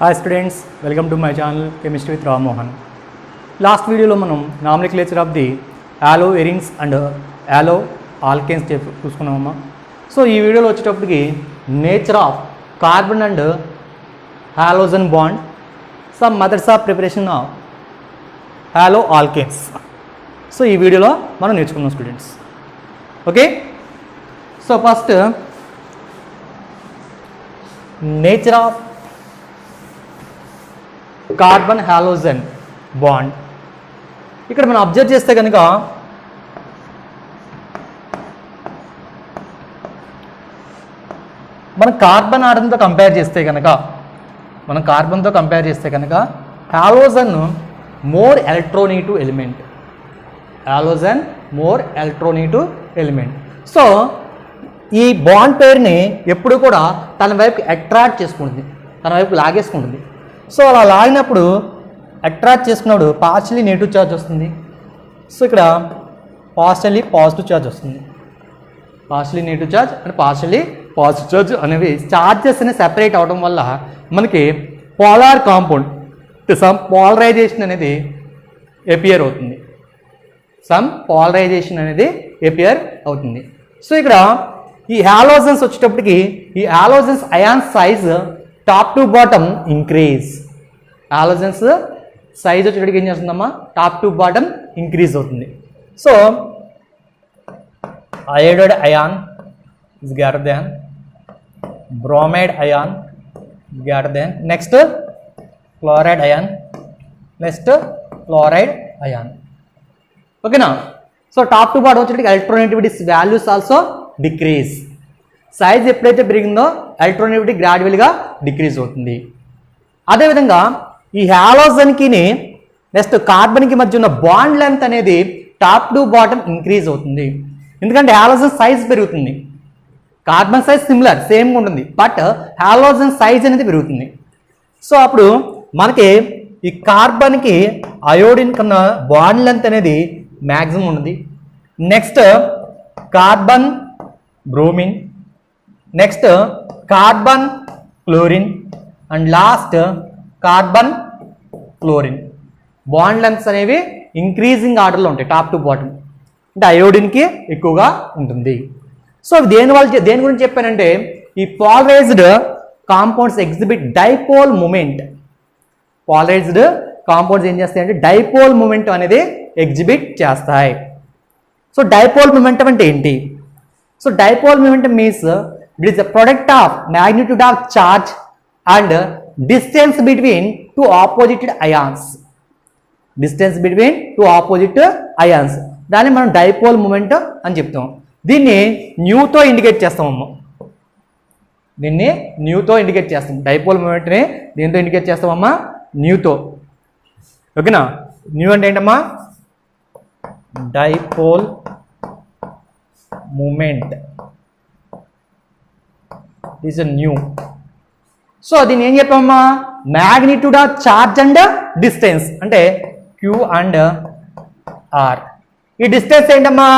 Hi students, welcome to my channel Chemistry with Ram Mohan. Last video lo manam nomenclature of the haloarenes and haloalkanes చూసుకున్నామమ్మా. So ఈ వీడియోలో వచ్చేటప్పటికి nature of carbon and halogen bond, some methods of preparation of haloalkanes. So ఈ వీడియోలో మనం నేర్చుకున్నాం students. Okay, so first nature of carbon halogen bond. ఇక్కడ మనం అబ్జర్వ్ చేస్తే కనుక మనం కార్బన్ ఆటంతో కంపేర్ చేస్తే కనుక halogen more electronegative element. So ఈ బాండ్ పేరుని ఎప్పుడు కూడా తన వైపు అట్రాక్ట్ చేసుకుంటుంది, తన వైపు లాగేసుకుంటుంది. సో అలా లాగినప్పుడు అట్రాక్ట్ చేసుకున్నప్పుడు పార్షియలీ నెగిటివ్ ఛార్జ్ వస్తుంది. సో ఇక్కడ పార్షియలీ పాజిటివ్ ఛార్జ్ వస్తుంది. Partially negative charge and partially positive charge అనేవి ఛార్జెస్ అనేవి సెపరేట్ అవడం వల్ల మనకి పోలార్ కాంపౌండ్ సమ్ పోలరైజేషన్ అనేది ఎపియర్ అవుతుంది. సో ఇక్కడ ఈ హాలోజన్స్ వచ్చేటప్పటికి ఈ halogens ion size top to bottom increase. Halogens size వచ్చేటప్పటికి ఏం చేస్తుందమ్మా, టాప్ టు బాటమ్ ఇంక్రీజ్ అవుతుంది. So iodide ion is greater than, bromide ion greater than, next chloride ion, ఓకేనా. సో టాప్ టు బాటమ్ వచ్చేటికి electronegativity values also decrease. Size ఎప్పుడైతే పెరిగిందో electronegativity గ్రాడ్యువల్గా decrease అవుతుంది. అదేవిధంగా ఈ హాలోజన్కి నెక్స్ట్ కార్బన్కి మధ్య ఉన్న బాండ్ లెంత్ అనేది టాప్ టు బాటమ్ ఇంక్రీజ్ అవుతుంది. ఎందుకంటే హాలోజన్ సైజ్ పెరుగుతుంది, కార్బన్ సైజ్ సిమిలర్ సేమ్గా ఉంటుంది, బట్ హాలోజన్ సైజ్ అనేది పెరుగుతుంది. సో అప్పుడు మనకి ఈ కార్బన్కి అయోడిన్ కన్నా బాండ్ లెంత్ అనేది మ్యాక్సిమం ఉంటుంది. Next carbon bromine, next carbon chlorine and last carbon chlorine. Bond lengths అనేవి ఇంక్రీజింగ్ ఆర్డర్లో ఉంటాయి టాప్ టు బాటమ్, అంటే అయోడిన్కి ఎక్కువగా ఉంటుంది. సో దేని గురించి చెప్పానంటే ఈ polarized compounds exhibit dipole moment. Polarized compounds ఏం చేస్తాయంటే డైపోల్ మూమెంట్ అనేది ఎగ్జిబిట్ చేస్తాయి. సో డైపోల్ మూమెంటం అంటే ఏంటి? So dipole momentum means it is the product of magnitude of charge and distance between two opposite ions. దాన్ని మనం డైపోల్ మూమెంట్ అని చెప్తాం. దీన్ని న్యూతో ఇండికేట్ చేస్తామమ్మా. డైపోల్ మూమెంట్ని దీంతో ఇండికేట్ చేస్తామమ్మా, న్యూతో. ఓకేనా. న్యూ అంటే ఏంటమ్మా, dipole moment is mu. So దీన్ని ఏం చెప్పామమ్మా, magnitude of charge and distance అంటే క్యూ అండ్ ఆర్. ఈ డిస్టెన్స్ ఏంటమ్మా,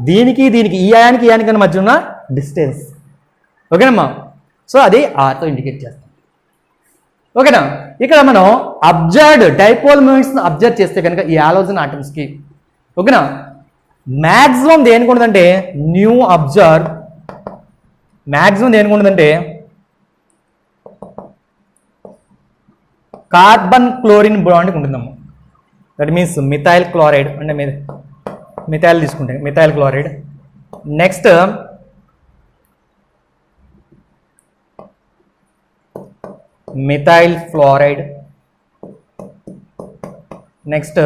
దీనికి ఈ అయానికి మధ్య ఉన్న డిస్టెన్స్. ఓకేనమ్మా. సో అది ఆర్తో ఇండికేట్ చేస్తాం. ఓకేనా. ఇక్కడ మనం అబ్జర్వ్డ్ డైపోల్ మూమెంట్స్ అబ్జర్వ్ చేస్తే కనుక ఈ హాలోజన్ ఆటమ్స్కి, ఓకేనా, మ్యాక్సిమం దేనికి ఉండదంటే న్యూ అబ్జర్వ్, మ్యాక్సిమం దేనికి ఉండదంటే కార్బన్ క్లోరిన్ బాండ్కి ఉంటుందమ్మా. దట్ మీన్స్ మిథైల్ క్లోరైడ్ అంటే మిథైల్ తీసుకుంటే methyl chloride, next methyl fluoride, next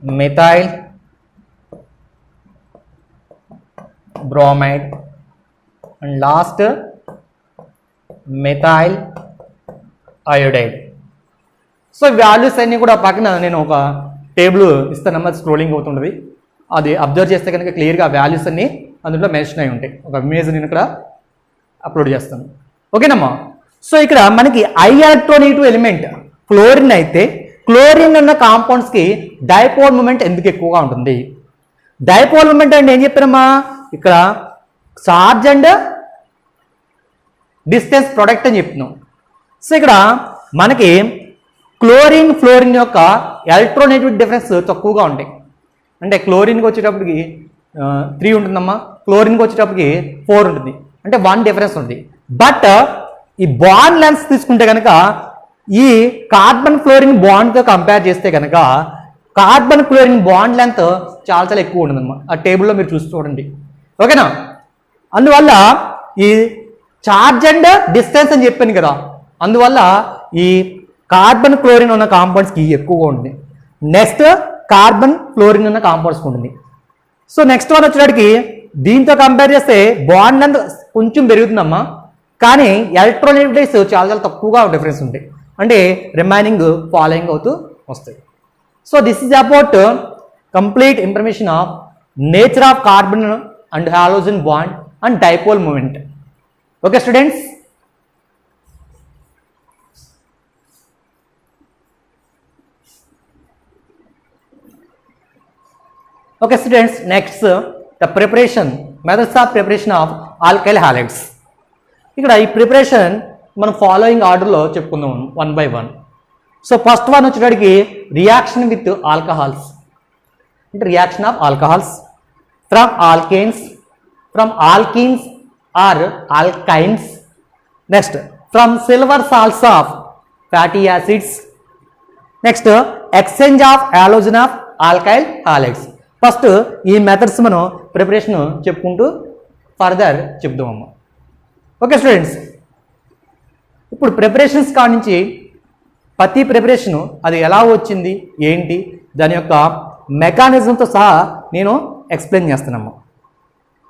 methyl bromide and last methyl iodide. So values అన్నీ కూడా పక్కన నేను ఒక టేబుల్ ఇస్తానమ్మా, స్క్రోలింగ్ అవుతుంటుంది. అది అబ్జర్వ్ చేస్తే కనుక క్లియర్గా వాల్యూస్ అన్నీ అందులో మెన్షన్ అయి ఉంటాయి. ఒక ఇమేజ్ నేను ఇక్కడ అప్లోడ్ చేస్తాను. ఓకేనమ్మా. సో ఇక్కడ మనకి ఐ ఎలక్ట్రోనెగేటివ్ ఎలిమెంట్ క్లోరిన్ అయితే క్లోరిన్ ఉన్న కాంపౌండ్స్కి డైపోల్ మూమెంట్ ఎందుకు ఎక్కువగా ఉంటుంది? డైపోల్ మూమెంట్ అంటే ఏం చెప్పారమ్మా, ఇక్కడ చార్జ్ అండ్ డిస్టెన్స్ ప్రొడక్ట్ అని చెప్తున్నాం. సో ఇక్కడ మనకి క్లోరిన్ ఫ్లోరిన్ యొక్క ఎలక్ట్రోనెగేటివ్ డిఫరెన్స్ తక్కువగా ఉంటాయి. అంటే క్లోరిన్కి వచ్చేటప్పటికి 3 ఉంటుందమ్మా, క్లోరిన్కి వచ్చేటప్పటికి 4 ఉంటుంది, అంటే 1 డిఫరెన్స్ ఉంది. బట్ ఈ బాండ్ లెన్స్ తీసుకుంటే కనుక ఈ కార్బన్ ఫ్లోరిన్ బాండ్తో కంపేర్ చేస్తే కనుక కార్బన్ క్లోరిన్ బాండ్ లెంత్ చాలా చాలా ఎక్కువ ఉంటుందమ్మా. ఆ టేబుల్లో మీరు చూసి చూడండి, ఓకేనా. అందువల్ల ఈ చార్జ్ అండ్ డిస్టెన్స్ అని చెప్పాను కదా, అందువల్ల ఈ కార్బన్ క్లోరిన్ ఉన్న కాంపౌండ్స్కి ఎక్కువగా ఉంటుంది. నెక్స్ట్ కార్బన్ ఫ్లోరిన్ ఉన్న కాంపౌండ్స్కి ఉంటుంది. సో నెక్స్ట్ వన్ వచ్చేటికి దీంతో కంపేర్ చేస్తే బాండ్ లెంత్ కొంచెం పెరుగుతుందమ్మా, కానీ ఎలక్ట్రోనెగేటివ్స్ చాలా చాలా తక్కువగా డిఫరెన్స్ ఉంటాయి, అంటే రిమైనింగ్ ఫాలోయింగ్ అవుతూ వస్తాయి. So this is about complete information of nature of carbon and halogen bond and dipole moment. Okay students, okay students, next the preparation methods of preparation of alkyl halides. ఇక్కడ ఈ preparation మనం following ఆర్డర్లో చెప్పుకుందాం 1 by 1. So first one వచ్చేటడికి reaction with alcohols, అంటే reaction of alcohols from alkanes, from alkenes or alkynes. Next from silver salts of fatty acids. Next exchange of halogen of alkyl halides. First ఈ methods మనం preparation చెప్పుకుంటూ further చెప్దామమ్మా. Okay students, ఇప్పుడు preparations కాడి నుంచి ప్రతి preparation అది ఎలా వచ్చింది ఏంటి దాని యొక్క మెకానిజంతో సహా నేను ఎక్స్ప్లెయిన్ చేస్తున్నాము.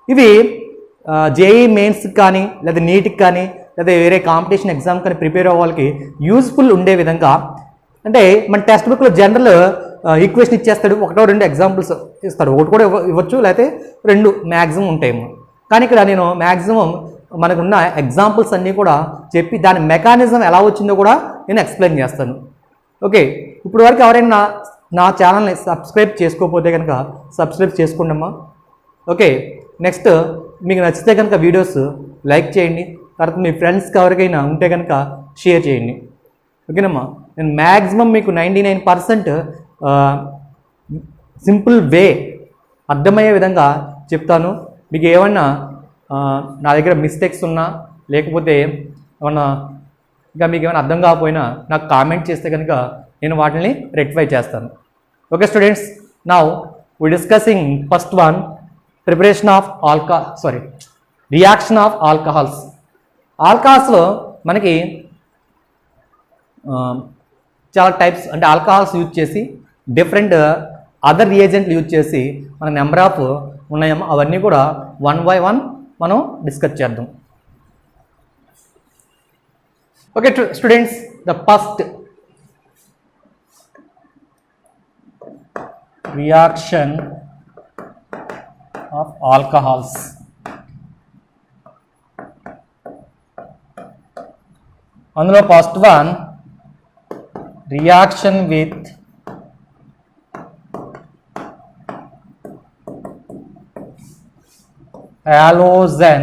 ఇవి జేఈ మెయిన్స్కి కానీ లేదా నీట్కి కానీ లేదా వేరే కాంపిటీషన్ ఎగ్జామ్ కానీ ప్రిపేర్ అవ్వే వాళ్ళకి యూజ్ఫుల్ ఉండే విధంగా, అంటే మన టెక్స్ట్ బుక్లో జనరల్ ఈక్వేషన్ ఇచ్చేస్తాడు, 1-2 ఎగ్జాంపుల్స్ ఇస్తాడు, ఒకటి కూడా ఇవ్వచ్చు లేకపోతే 2 మ్యాక్సిమం ఉంటాయేమో. కానీ ఇక్కడ నేను మ్యాక్సిమం మనకున్న ఎగ్జాంపుల్స్ అన్నీ కూడా చెప్పి దాని మెకానిజం ఎలా వచ్చిందో కూడా నేను ఎక్స్ప్లెయిన్ చేస్తాను. ఓకే, ఇప్పుడు వరకు ఎవరైనా నా ఛానల్ని సబ్స్క్రైబ్ చేసుకోకపోతే కనుక సబ్స్క్రైబ్ చేసుకోండి అమ్మా. ఓకే, నెక్స్ట్ మీకు నచ్చితే కనుక వీడియోస్ లైక్ చేయండి, తర్వాత మీ ఫ్రెండ్స్కి ఎవరికైనా ఉంటే కనుక షేర్ చేయండి. ఓకేనమ్మా, నేను మ్యాక్సిమం మీకు 99% సింపుల్ వే అర్థమయ్యే విధంగా చెప్తాను. మీకు ఏమన్నా నా దగ్గర మిస్టేక్స్ ఉన్నా లేకపోతే ఏమన్నా ఇంకా మీకు ఏమైనా అర్థం కాకపోయినా నాకు కామెంట్ చేస్తే కనుక నేను వాటిని రెక్టిఫై చేస్తాను. Okay students, now we discussing first one preparation of reaction of alcohols. ఆల్కహాల్స్లో మనకి చాలా టైప్స్, అంటే ఆల్కహాల్స్ యూజ్ చేసి డిఫరెంట్ అదర్ రియేజెంట్లు యూజ్ చేసి మన నెంబర్ ఆఫ్ ఉన్నాయమ్మా, అవన్నీ కూడా 1 by 1 మనం డిస్కస్ చేద్దాం. Okay students, the first reaction of alcohols. అందులో first one reaction with halogen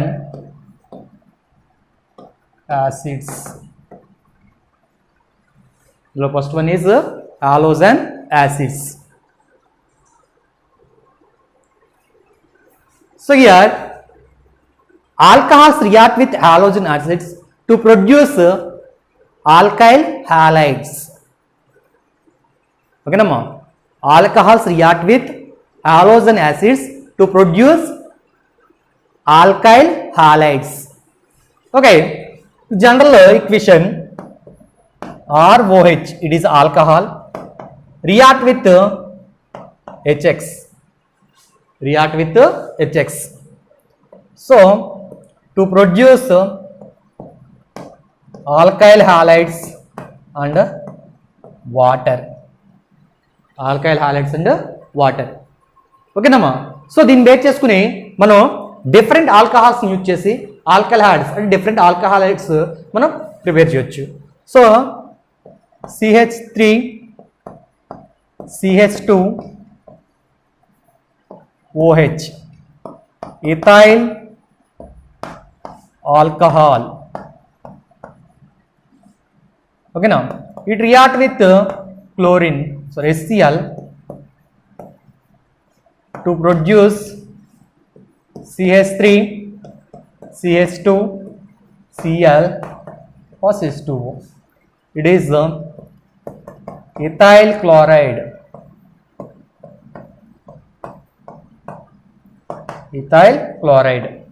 acids. The first one is halogen acids. So here alcohols react with halogen acids to produce alkyl halides. Okay nama, alcohols react with halogen acids to produce alkyl halides. Okay, general equation ROH, it is alcohol, react with HX, react with HX. So to produce alkyl halides and water, alkyl halides and water. Okay nama, so దీన్ని base చేసుకుని మనం different alcohols use చేసి alkyl halides అంటే different ఆల్కహాలైడ్స్ మనం prepare చేయొచ్చు. So CH3 CH2 OH ethyl alcohol Okay, now it react with chlorine, so HCl, to produce CH3, CH2, Cl or H2O. It is ethyl chloride. Ethyl chloride.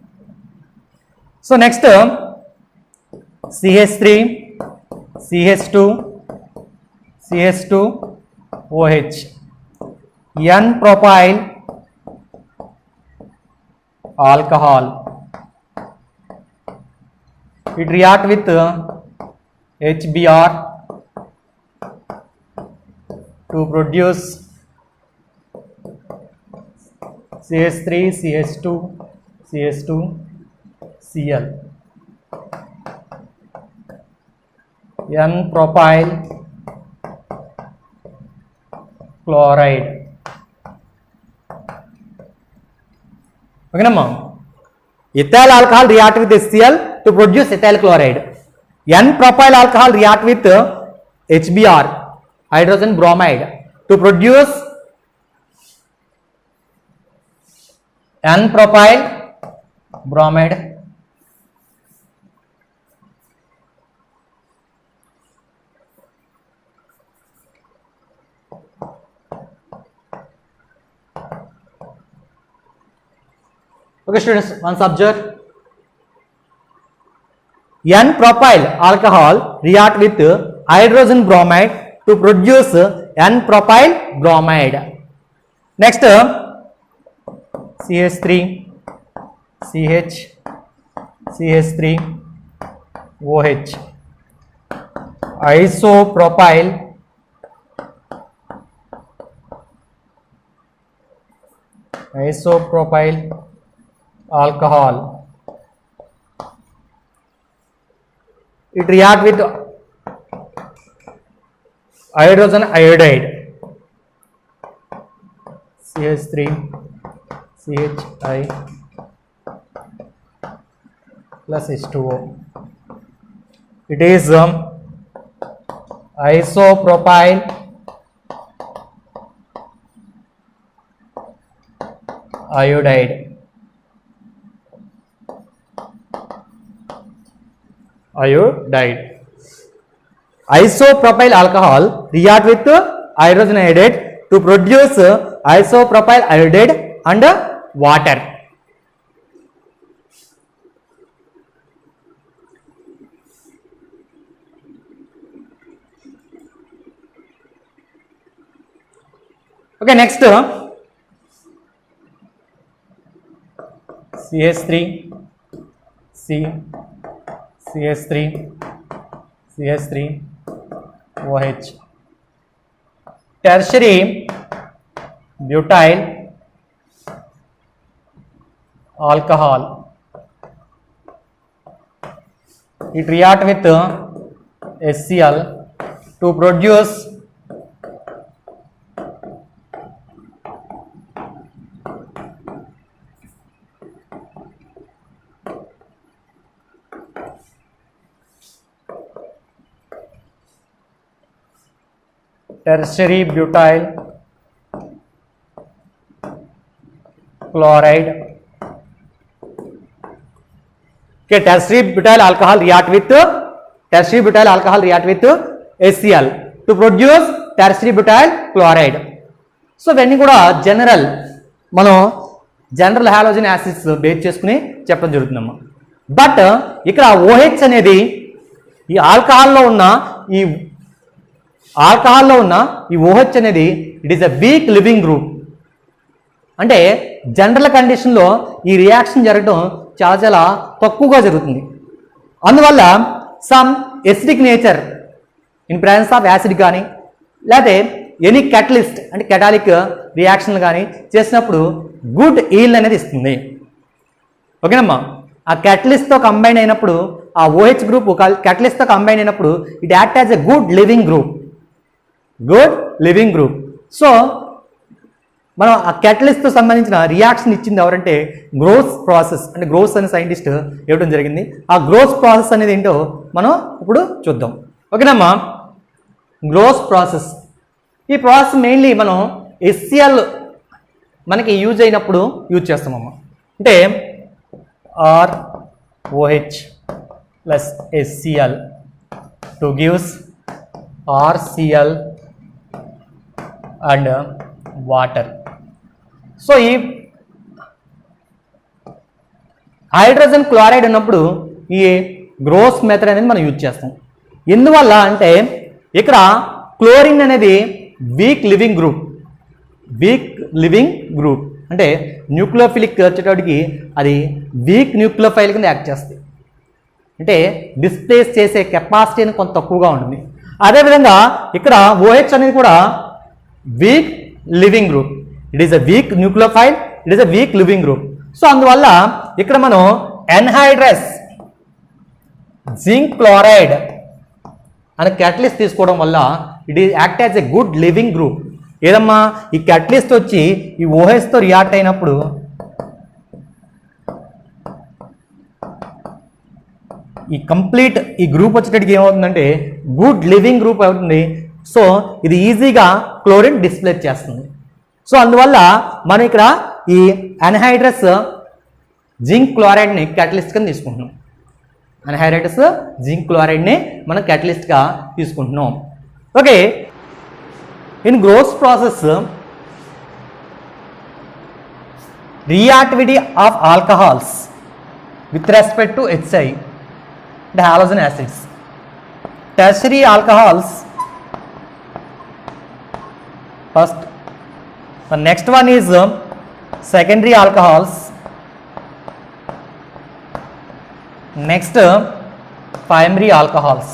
So next CH3, CH2, CH2, OH, N-propyl alcohol. It react with HBr to produce CH3, CH2, CH2, Cl. N-propyl chloride. Okay, namma. Ethyl alcohol react with HCl to produce ethyl chloride. N-propyl alcohol react with HBr, hydrogen bromide, to produce N-propyl bromide. Okay, students, once observe. N-propyl alcohol react with hydrogen bromide to produce N-propyl bromide. Next, CH3, CH, CH3, OH, isopropyl alcohol. It react with hydrogen iodide, CH3, CHI plus H2O. It is isopropyl iodide. Isopropyl alcohol react with hydrogen iodide to produce isopropyl iodide and water. Okay, next CH3, CH3, CH3, OH, tertiary butyl alcohol. It react with HCl to produce tertiary butyl chloride. Okay, tertiary butyl alcohol react with HCl to produce tertiary butyl chloride. So ఇవన్నీ కూడా మనం general halogen acids base చేసుకుని చెప్పడం జరుగుతుందమ్మా. But ఇక్కడ OH అనేది ఈ ఆల్కహాల్లో ఉన్న ఈ OH అనేది it is a week living group. అంటే జనరల్ కండిషన్లో ఈ రియాక్షన్ జరగడం చాలా తక్కువగా జరుగుతుంది. అందువల్ల some acidic nature in presence of acid కానీ లేకపోతే ఎనీ క్యాటలిస్ట్ అంటే కెటాలిక్ రియాక్షన్లు కానీ చేసినప్పుడు గుడ్ ఈల్డ్ అనేది ఇస్తుంది. ఓకేనమ్మా. ఆ క్యాటలిస్ట్తో కంబైన్ అయినప్పుడు ఆ OH గ్రూప్ క్యాటలిస్ట్తో కంబైన్ అయినప్పుడు it act as a good living group. So మనం ఆ క్యాటలిస్ట్తో సంబంధించిన రియాక్షన్ ఇచ్చింది ఎవరంటే గ్రోస్ ప్రాసెస్. అంటే గ్రోస్ అనే సైంటిస్ట్ ఇవ్వడం జరిగింది. ఆ గ్రోస్ ప్రాసెస్ అనేది ఏంటో మనం ఇప్పుడు చూద్దాం. ఓకేనమ్మా. గ్రోస్ ప్రాసెస్, ఈ ప్రాసెస్ మెయిన్లీ మనం HCl మనకి యూజ్ అయినప్పుడు యూజ్ చేస్తామమ్మా. అంటే ROH plus HCl to gives RCl and water. So ఈ హైడ్రోజన్ క్లోరైడ్ ఉన్నప్పుడు ఈ గ్రోస్ మెథడ్ అనేది మనం యూజ్ చేస్తాం. ఎందువల్ల అంటే ఇక్కడ క్లోరిన్ అనేది వీక్ లివింగ్ గ్రూప్ అంటే న్యూక్లియోఫిలిక్ వచ్చేటప్పటికి అది వీక్ న్యూక్లియోఫైల్ కింద యాక్ట్ చేస్తుంది. అంటే డిస్ప్లేస్ చేసే కెపాసిటీ అనేది కొంత తక్కువగా ఉంటుంది. అదేవిధంగా ఇక్కడ OH అనేది కూడా week living group, it is a week nucleophile, it is a week living group. So అందువల్ల ఇక్కడ మనం ఎన్హైడ్రస్ జింక్ క్లోరైడ్ అనే క్యాటలిస్ట్ తీసుకోవడం వల్ల it is act as a good living group. ఏదమ్మా ఈ క్యాటలిస్ట్ వచ్చి ఈ OHతో రియాక్ట్ అయినప్పుడు ఈ కంప్లీట్ ఈ గ్రూప్ వచ్చేటట్టుకి ఏమవుతుందంటే గుడ్ లివింగ్ గ్రూప్ అవుతుంది. సో ఇది ఈజీగా క్లోరిన్ డిస్ప్లేస్ చేస్తుంది. సో అందువల్ల మనం ఇక్కడ ఈ అన్హైడ్రస్ జింక్ క్లోరైడ్ని క్యాటలిస్ట్ కింద తీసుకుంటున్నాం. అన్హైడ్రస్ జింక్ క్లోరైడ్ని మనం క్యాటలిస్ట్గా తీసుకుంటున్నాం. Okay, in gross process reactivity of alcohols with respect to HI, the halogen acids. Tertiary alcohols first, the next one is secondary alcohols, next primary alcohols.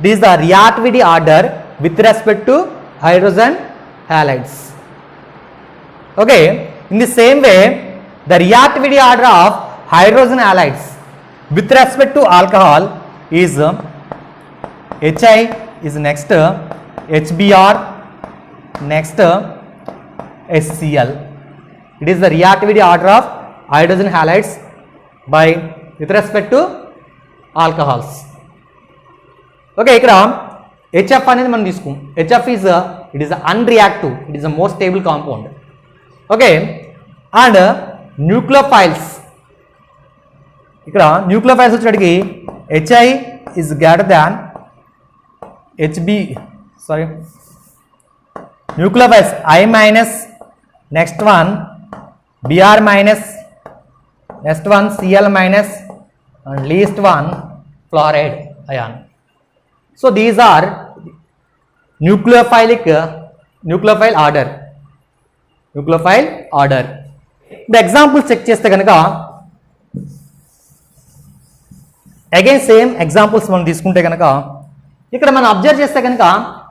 This is the reactivity order with respect to hydrogen halides. Okay, in the same way the reactivity order of hydrogen halides with respect to alcohol is HI is next, HBr next, HCl. It is the reactivity order of hydrogen halides by with respect to alcohols. Okay, ఇక్కడ HF అనేది మనం తీసుకుంటాం. HF is it is unreactive, it is a most stable compound. Okay, and nucleophiles, ఇక్కడ nucleophiles వచ్చేటికి HI is greater than HB, sorry, nucleophiles I minus, next one Br minus, next one Cl minus, and least one fluoride ion. So these are nucleophile order. The examples check చేస్తే కనుక again same examples మనం తీసుకుంటే కనుక ఇక్కడ మనం observe చేస్తే కనుక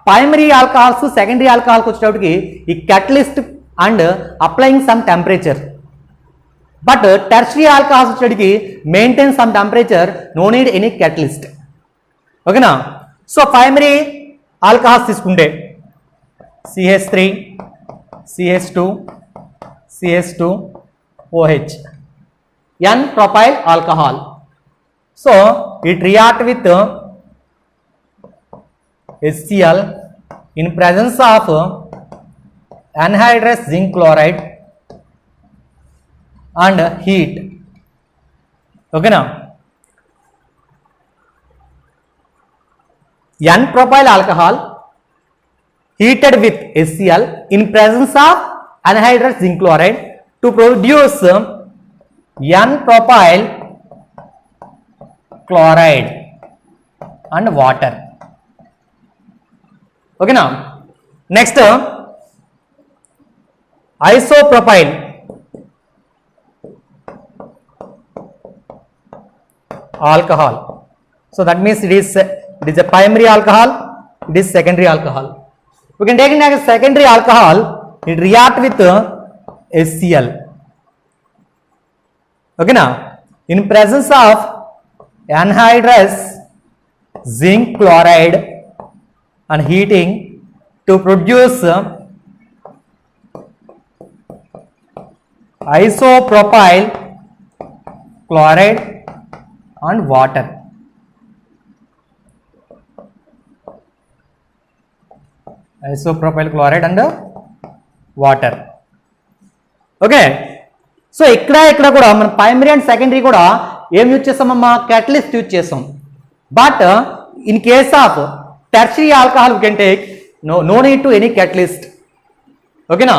primary alcohols secondary ఆల్కహాల్కి వచ్చేటప్పటికి ఈ catalyst and applying some temperature, but tertiary alcohols వచ్చేటప్పటికి maintain some temperature, no need any catalyst. ఓకేనా? సో ప్రైమరీ ఆల్కహాల్స్ తీసుకుంటే CH3, CH2, CH2, OH, N propyl alcohol. So it react with HCl in presence of anhydrous zinc chloride and heat. Okay now, N-propyl alcohol heated with HCl in presence of anhydrous zinc chloride to produce N-propyl chloride and water. Okay now, next isopropyl alcohol. So that means it is a primary alcohol, it is secondary alcohol. We can take it as a secondary alcohol, it react with HCl. Okay now, in presence of anhydrous zinc chloride and heating to produce isopropyl chloride and water. Isopropyl chloride and water. Okay, so ఇక్కడ కూడా మనం primary and secondary కూడా ఏం use చేస్తామమ్మా? Catalyst use చేస్తాం. But in case of tertiary alcohol we can take no need to any catalyst. ఓకేనా?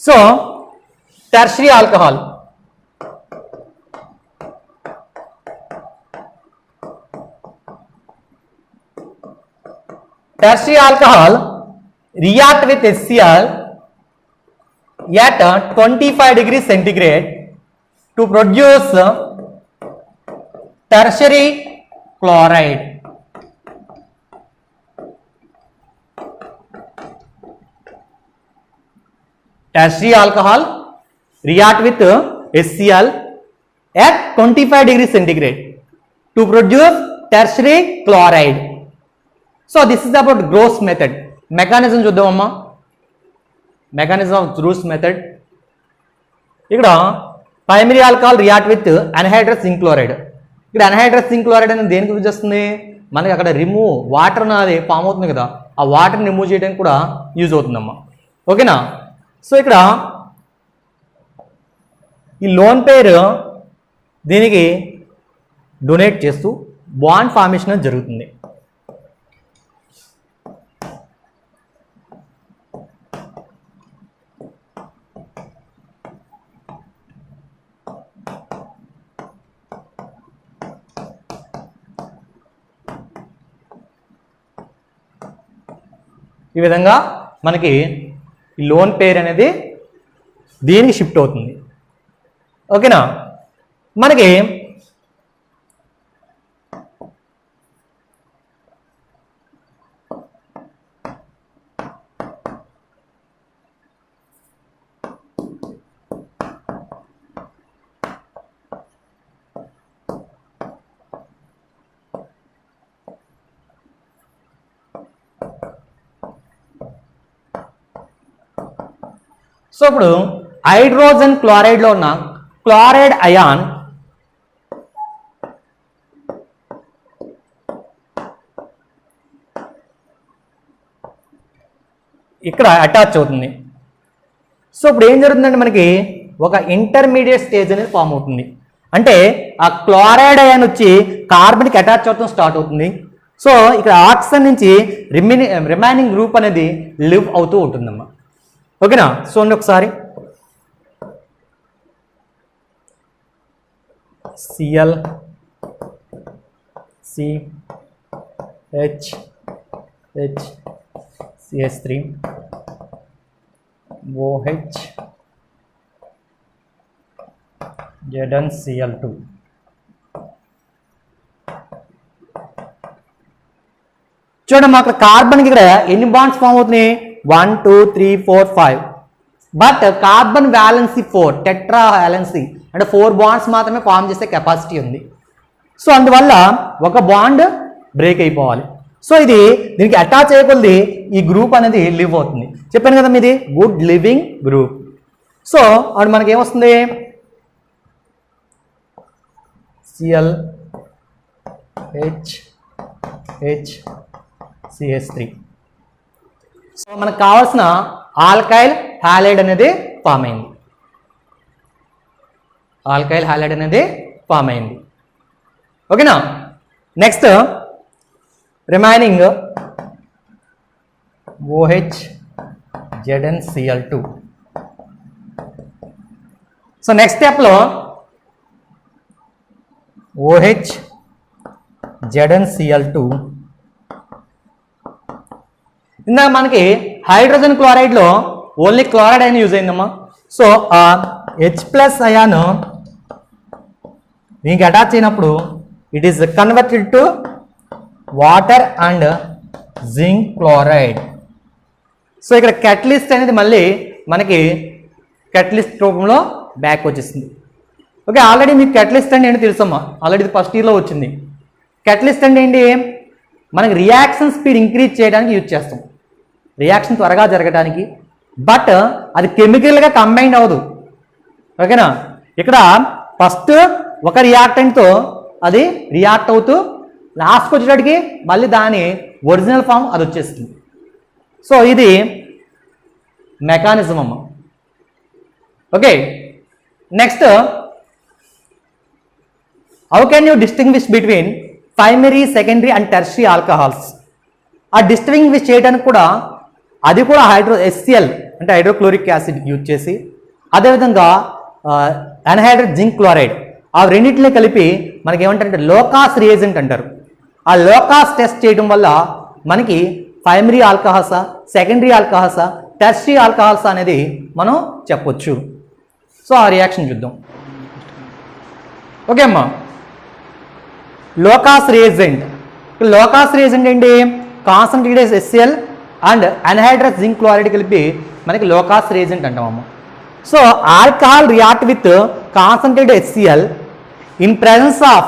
So tertiary alcohol, tertiary alcohol react with HCl at 25 degrees centigrade to produce tertiary chloride. Tertiary alcohol react with HCl at 25 degrees centigrade to produce tertiary chloride. So this is about Gross method. Mechanism చూద్దామమ్మా. Mechanism of Gross method. ఇక్కడ primary alcohol react with anhydrous zinc chloride. ఇక్కడ anhydrous zinc chloride అనేది దేనికి use చేస్తుంది? మనకి అక్కడ remove water అనేది form అవుతుంది కదా, ఆ వాటర్ని రిమూవ్ చేయడానికి కూడా యూజ్ అవుతుందమ్మా. ఓకేనా? సో ఇక్కడ ఈ లోన్ పేర్ దీనికి డొనేట్ చేస్తూ బాండ్ ఫార్మేషన్ జరుగుతుంది. ఈ విధంగా మనకి ఈ లోన్ పేర్ అనేది దీనికి షిఫ్ట్ అవుతుంది. ఓకేనా? మనకి సో ఇప్పుడు హైడ్రోజన్ క్లోరైడ్లో ఉన్న క్లోరైడ్ అయాన్ ఇక్కడ అటాచ్ అవుతుంది. సో ఇప్పుడు ఏం జరుగుతుందంటే మనకి ఒక ఇంటర్మీడియట్ స్టేజ్ అనేది ఫామ్ అవుతుంది. అంటే ఆ క్లోరైడ్ అయాన్ వచ్చి కార్బన్కి అటాచ్ అవడం స్టార్ట్ అవుతుంది. సో ఇక్కడ ఆక్సిజన్ నుంచి రిమైనింగ్ గ్రూప్ అనేది లివ్ అవుతూ ఉంటుందమ్మా. ఓకేనా? సో ఒకసారి Cl CH CH3 OH ZnCl2. చూడండి అక్కడ కార్బన్కి ఇక్కడ ఎన్ని బాండ్స్ ఫామ్ అవుతున్నాయి? 1 2 3 4 5. But carbon valency 4, tetra valency అంటే 4 బాండ్స్ మాత్రమే ఫామ్ చేసే కెపాసిటీ ఉంది. సో అందువల్ల ఒక బాండ్ బ్రేక్ అయిపోవాలి. సో ఇది దీనికి అటాచ్ అయ్యకొద్ది ఈ గ్రూప్ అనేది లివ్ అవుతుంది. చెప్పాను కదా మీది గుడ్ లివింగ్ గ్రూప్. సో అప్పుడు మనకి ఏమొస్తుంది? Cl H CH3. సో మనకు కావాల్సిన ఆల్కైల్ హాలైడ్ అనేది ఫామ్ అయింది. ఆల్కైల్ హాలైడ్ అనేది ఫామ్ అయింది. ఓకేనా? Next remaining OH ZnCl2. So next స్టెప్లో OH ZnCl2. ఇందాక మనకి హైడ్రోజన్ క్లోరైడ్లో ఓన్లీ క్లోరైడ్ అయాన్ యూజ్ అయిందమ్మా. సో ఆ H+ అయాన్ దీనికి అటాచ్ అయినప్పుడు it is converted to water and zinc chloride. So ఇక్కడ క్యాటలిస్ట్ అనేది మళ్ళీ మనకి క్యాటలిస్ట్ రూపంలో బ్యాక్ వచ్చేసింది. ఓకే, ఆల్రెడీ మీకు క్యాటలిస్ట్ అంటే ఏంటి తెలుసమ్మా, ఆల్రెడీ ఇది ఫస్ట్ ఇయర్లో వచ్చింది. క్యాటలిస్ట్ అంటే ఏంటి? మనకి రియాక్షన్ స్పీడ్ ఇంక్రీజ్ చేయడానికి యూజ్ చేస్తాం, రియాక్షన్ త్వరగా జరగడానికి. బట్ అది కెమికల్గా కంబైండ్ అవ్వదు. ఓకేనా? ఇక్కడ ఫస్ట్ ఒక రియాక్టెంట్తో అది రియాక్ట్ అవుతూ లాస్ట్కి వచ్చేటప్పటికి మళ్ళీ దాని ఒరిజినల్ ఫామ్ అది వచ్చేస్తుంది. సో ఇది మెకానిజం అమ్మ. Okay, next how can you distinguish between primary, secondary and tertiary alcohols? ఆ డిస్టింగ్విష్ చేయడానికి కూడా అది కూడా HCl అంటే హైడ్రోక్లోరిక్ యాసిడ్ యూజ్ చేసి, అదేవిధంగా అన్హైడ్రస్ జింక్ క్లోరైడ్ ఆ రెండింటిని కలిపి మనకి ఏమంటారంటే లోకాస్ రియేజెంట్ అంటారు. ఆ లోకాస్ టెస్ట్ చేయడం వల్ల మనకి ప్రైమరీ ఆల్కహాల్సా, సెకండరీ ఆల్కహాల్సా, టెర్షరీ ఆల్కహాల్సా అనేది మనం చెప్పొచ్చు. సో ఆ రియాక్షన్ చూద్దాం. ఓకే అమ్మా, లోకాస్ రియేజెంట్. లోకాస్ రియేజెంట్ ఏంటి? Concentrated HCl and anhydrous zinc chloride కలిపి మనకి లోకాస్ రియేజెంట్ అంటామమ్మా. So alcohol react with concentrated HCl in presence of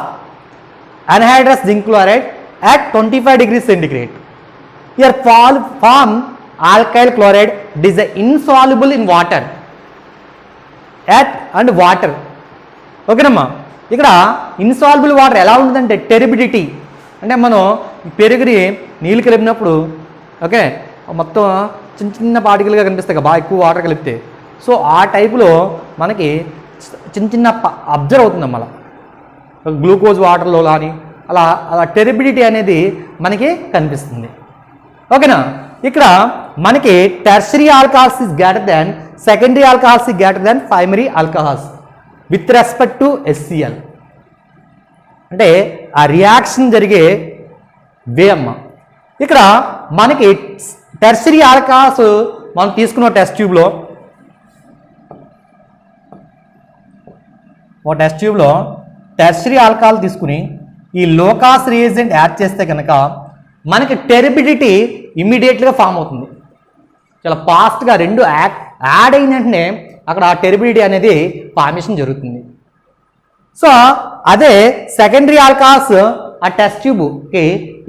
anhydrous zinc chloride at 25 degrees centigrade. Here form alkyl chloride. It is insoluble in water and water. ఓకేనమ్మా, ఇక్కడ insoluble water ఎలా ఉంటుందంటే టెరిబిడిటీ, అంటే మనం పెరుగుని నీళ్ళు కలిపినప్పుడు ఓకే మొత్తం చిన్న చిన్న పార్టికల్గా కనిపిస్తాయి కదా బాగా ఎక్కువ వాటర్ కలిపితే. సో ఆ టైపులో మనకి చిన్న చిన్న అబ్జర్వ్ అవుతుందమ్మా. అలా గ్లూకోజ్ వాటర్లో కానీ అలా అలా టెరిబిడిటీ అనేది మనకి కనిపిస్తుంది. ఓకేనా, ఇక్కడ మనకి tertiary alcohols is greater than secondary alcohols is greater than primary alcohols with respect to HCl. అంటే ఆ రియాక్షన్ జరిగే వే అమ్మ. ఇక్కడ మనకి టెర్షరీ ఆల్కహాల్స్ మనం తీసుకున్న టెస్ట్ ట్యూబ్లో టెర్షరీ ఆల్కహాల్ తీసుకుని ఈ లోకాస్ రియేజెంట్ యాడ్ చేస్తే కనుక మనకి టెరిబిడిటీ ఇమ్మీడియట్గా ఫామ్ అవుతుంది. చాలా ఫాస్ట్గా రెండు యాడ్ అయిన వెంటనే అక్కడ ఆ టెరిబిడిటీ అనేది ఫార్మేషన్ జరుగుతుంది. సో అదే సెకండరీ ఆల్కహాల్స్ ఆ టెస్ట్ ట్యూబ్కి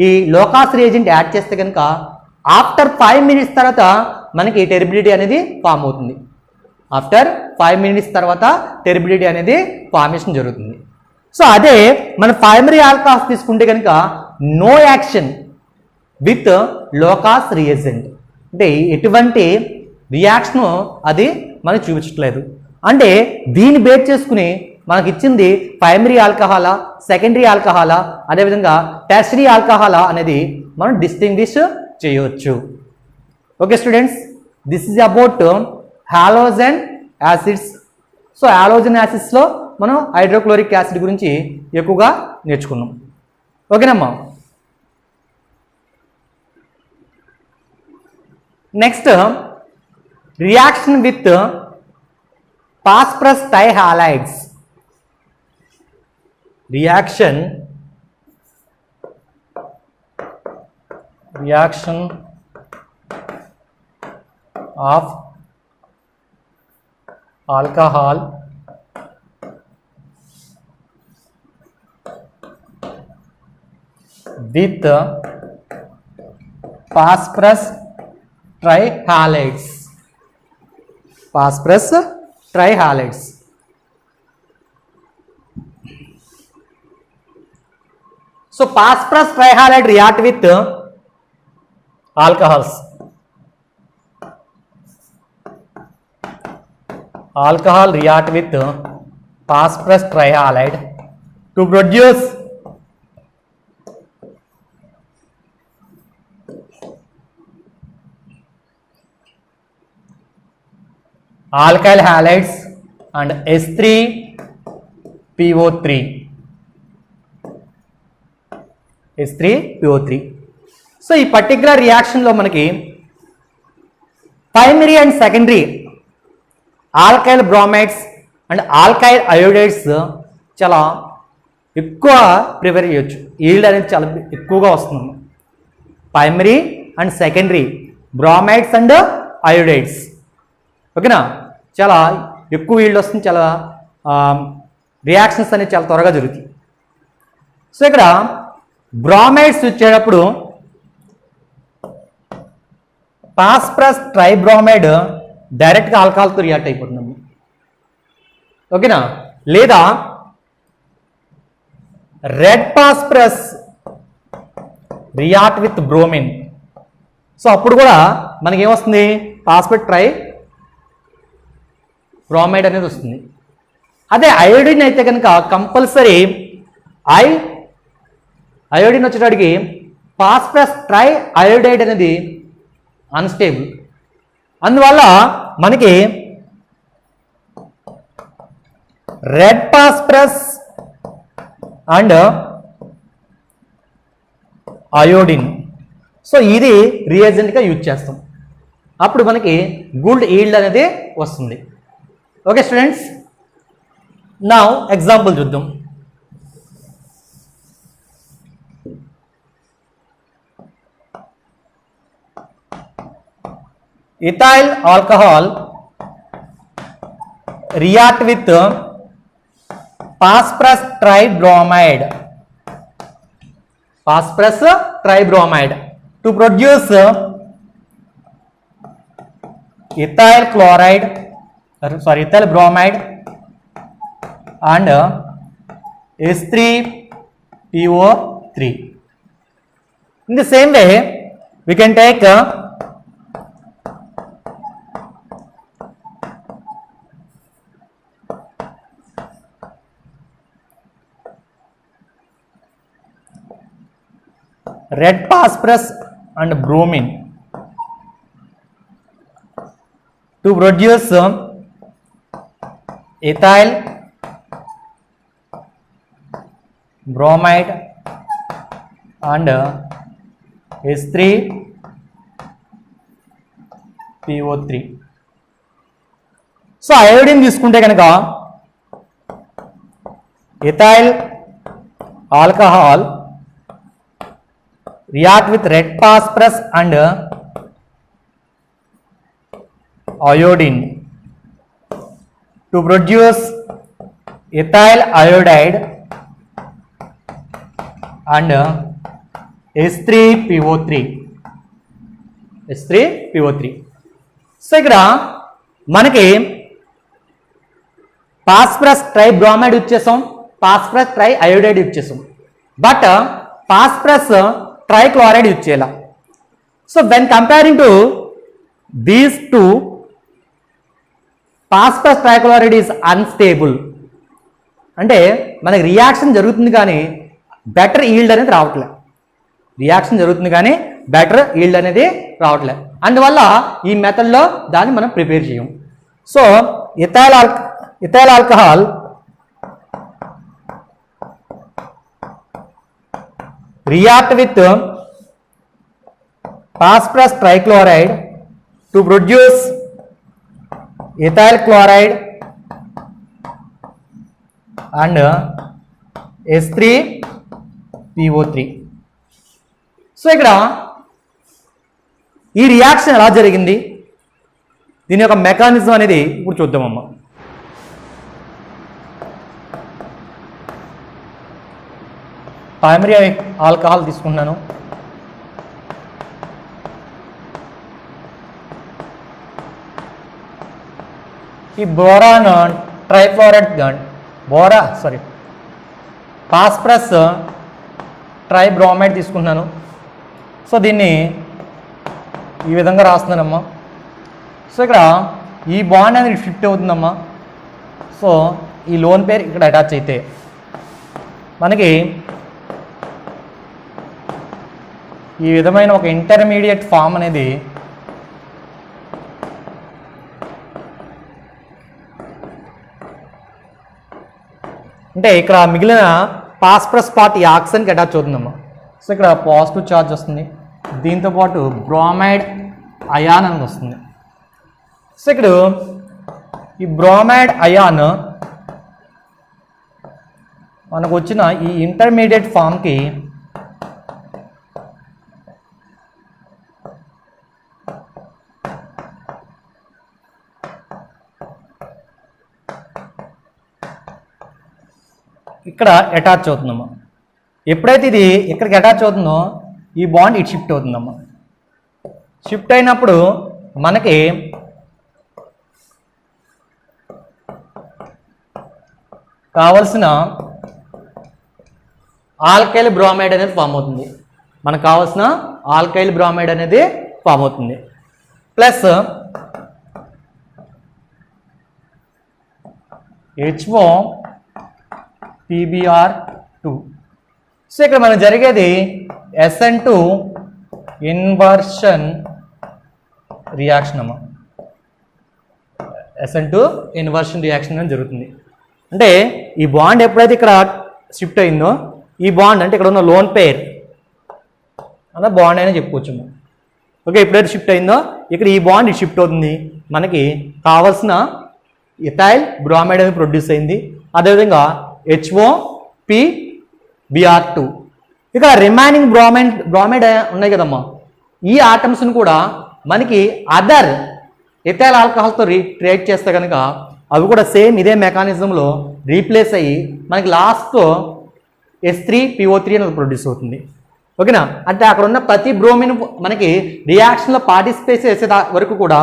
ఈ లోకాస్ రియేజెంట్ యాడ్ చేస్తే కనుక ఆఫ్టర్ 5 minutes తర్వాత మనకి టెరిబిడిటీ అనేది ఫామ్ అవుతుంది. ఆఫ్టర్ 5 minutes తర్వాత టెరిబిడిటీ అనేది ఫార్మేషన్ జరుగుతుంది. సో అదే మన ప్రైమరీ ఆల్కహాల్స్ తీసుకుంటే కనుక నో యాక్షన్ విత్ లోకాస్ రియేజెంట్, అంటే ఎటువంటి రియాక్షన్ అది మనకు చూపించట్లేదు. అంటే దీన్ని బేస్ చేసుకుని మనకి ఇచ్చింది ప్రైమరీ ఆల్కహాలా, సెకండరీ ఆల్కహాలా, అదేవిధంగా టెర్షరీ ఆల్కహాలా అనేది మనం డిస్టింగ్విష్ చేయవచ్చు. Okay students, this is about halogen acids. So halogen యాసిడ్స్లో మనం హైడ్రోక్లోరిక్ యాసిడ్ గురించి ఎక్కువగా నేర్చుకున్నాం. ఓకేనమ్మా, next reaction with phosphorus trihalides. Reaction of alcohol with phosphorus trihalides. Phosphorus trihalides. So phosphorus trihalide react with alcohols. Alcohol react with phosphorus trihalide to produce alkyl halides and H3PO3. So ఈ particular రియాక్షన్లో మనకి primary and secondary alkyl bromides and alkyl iodides చాలా ఎక్కువ prepare చేయొచ్చు. Yield అనేది చాలా ఎక్కువగా వస్తుంది. Primary and secondary bromides and iodides ఓకేనా, చాలా ఎక్కువ ఈల్డ్ వస్తుంది. చాలా రియాక్షన్స్ అనేవి చాలా త్వరగా జరుగుతాయి. సో ఇక్కడ బ్రోమైడ్స్ వచ్చేటప్పుడు ఫాస్ఫరస్ ట్రైబ్రోమైడ్ డైరెక్ట్గా ఆల్కహాల్తో రియాక్ట్ అయిపోతుంది ఓకేనా, లేదా red phosphorus react with bromine. So అప్పుడు కూడా మనకి ఏమొస్తుంది, ఫాస్ఫేట్ ట్రై బ్రోమైడ్ అనేది వస్తుంది. అదే అయోడిన్ అయితే కనుక కంపల్సరీ అయోడిన్ వచ్చేటడికి ఫాస్ఫరస్ ట్రై అయోడైడ్ అనేది అన్స్టేబుల్. అందువల్ల మనకి red phosphorus and iodine, so ఇది రియేజెంట్గా యూజ్ చేస్తాం. అప్పుడు మనకి గుడ్ ఈల్డ్ అనేది వస్తుంది. ఓకే స్టూడెంట్స్, నా ఎగ్జాంపుల్ చూద్దాం. ethyl alcohol react with phosphorus tribromide to produce ethyl bromide and H3PO3. In the same way, we can take red phosphorus and bromine to produce ethyl bromide and H3PO3. So iodine తీసుకుంటే కనుక ethyl alcohol react with red phosphorus and iodine to produce ethyl iodide and H3PO3. So ఇక్కడ మనకి phosphorus try bromide use చేసాం, phosphorus try iodide use చేసాం, but phosphorus trichloride use చేయాల. So when comparing to these two, phosphorus trichloride is unstable. అంటే మనకి reaction జరుగుతుంది కానీ better yield అనేది రావట్లే. అందువల్ల ఈ మెథడ్లో దాన్ని మనం ప్రిపేర్ చేయం. So ethyl alcohol react with phosphorus trichloride to produce ethyl chloride and H3PO3. So ఇక్కడ ఈ రియాక్షన్ ఎలా జరిగింది, దీని యొక్క మెకానిజం అనేది ఇప్పుడు చూద్దామమ్మా. ప్రైమరీ ఆల్కహాల్ తీసుకుంటున్నాను, ఈ బోరాన్ ట్రైఫ్లోరైడ్ ఫాస్ఫరస్ ట్రైబ్రోమైడ్ తీసుకుంటున్నాను. సో దీన్ని ఈ విధంగా రాస్తున్నానమ్మా. సో ఇక్కడ ఈ బాండ్ అనేది షిఫ్ట్ అవుతుందమ్మా. సో ఈ లోన్ పేరు ఇక్కడ అటాచ్ అయితే మనకి ఈ విధమైన ఒక ఇంటర్మీడియట్ ఫామ్ అనేది అంటే ఇక్కడ మిగిలిన ఫాస్ఫరస్ పార్ట్ ఈ ఆక్సిజన్కి అటాచ్ అవుతుందమ్మా. సో ఇక్కడ పాజిటివ్ ఛార్జ్ వస్తుంది, దీంతోపాటు బ్రోమైడ్ అయాన్ అనేది వస్తుంది. సో ఇక్కడ ఈ బ్రోమైడ్ అయాన్ మనకు వచ్చిన ఈ ఇంటర్మీడియట్ ఫామ్కి ఇక్కడ అటాచ్ అవుతుందమ్మా. ఎప్పుడైతే ఇది ఇక్కడికి అటాచ్ అవుతుందో ఈ బాండ్ ఇటు షిఫ్ట్ అవుతుందమ్మా. షిఫ్ట్ అయినప్పుడు మనకి కావలసిన ఆల్కైల్ బ్రోమైడ్ అనేది ఫామ్ అవుతుంది. మనకు కావాల్సిన ఆల్కైల్ బ్రోమైడ్ అనేది ఫామ్ అవుతుంది. Plus HO PbR2. సో ఇక్కడ మనకు జరిగేది SN2 ఇన్వర్షన్ రియాక్షన్ అమ్మ. SN2 ఇన్వర్షన్ రియాక్షన్ అని జరుగుతుంది. అంటే ఈ బాండ్ ఎప్పుడైతే ఇక్కడ షిఫ్ట్ అయిందో, ఈ బాండ్ అంటే ఇక్కడ ఉన్న లోన్ పేర్ అలా బాండ్ అయినా చెప్పుకోవచ్చు. ఓకే, ఎప్పుడైతే షిఫ్ట్ అయిందో ఇక్కడ ఈ బాండ్ షిఫ్ట్ అవుతుంది, మనకి కావాల్సిన ఇథైల్ బ్రోమైడ్ అనేది ప్రొడ్యూస్ అయింది. అదేవిధంగా HO PbR2. ఇక్కడ రిమైనింగ్ బ్రోమైడ్ ఉన్నాయి కదమ్మా, ఈ ఆటమ్స్ని కూడా మనకి అదర్ ఇథైల్ ఆల్కహాల్తో రియాక్ట్ చేస్తే కనుక అవి కూడా సేమ్ ఇదే మెకానిజంలో రీప్లేస్ అయ్యి మనకి లాస్ట్లో S3PO3 అనేది ప్రొడ్యూస్ అవుతుంది. ఓకేనా, అంటే అక్కడ ఉన్న ప్రతి బ్రోమిన్ మనకి రియాక్షన్లో పార్టిసిపేట్ చేసే వరకు కూడా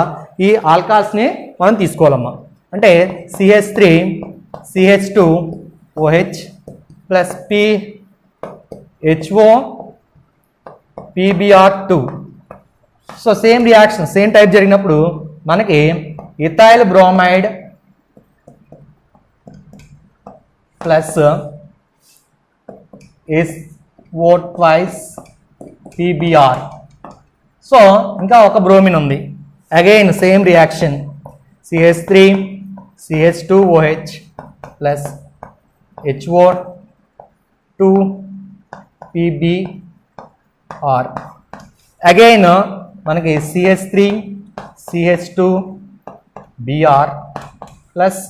ఈ ఆల్కహాల్స్ని మనం తీసుకోవాలమ్మా. అంటే CH3 CH2 OH plus HO PbR2. So same reaction same type జరిగినప్పుడు మనకి ethyl bromide plus SO twice PbR. So ఇంకా ఒక బ్రోమిన్ ఉంది, again same reaction CH3 CH2 OH plus HO 2 PbR. Again మనకి CH3 CH2 Br plus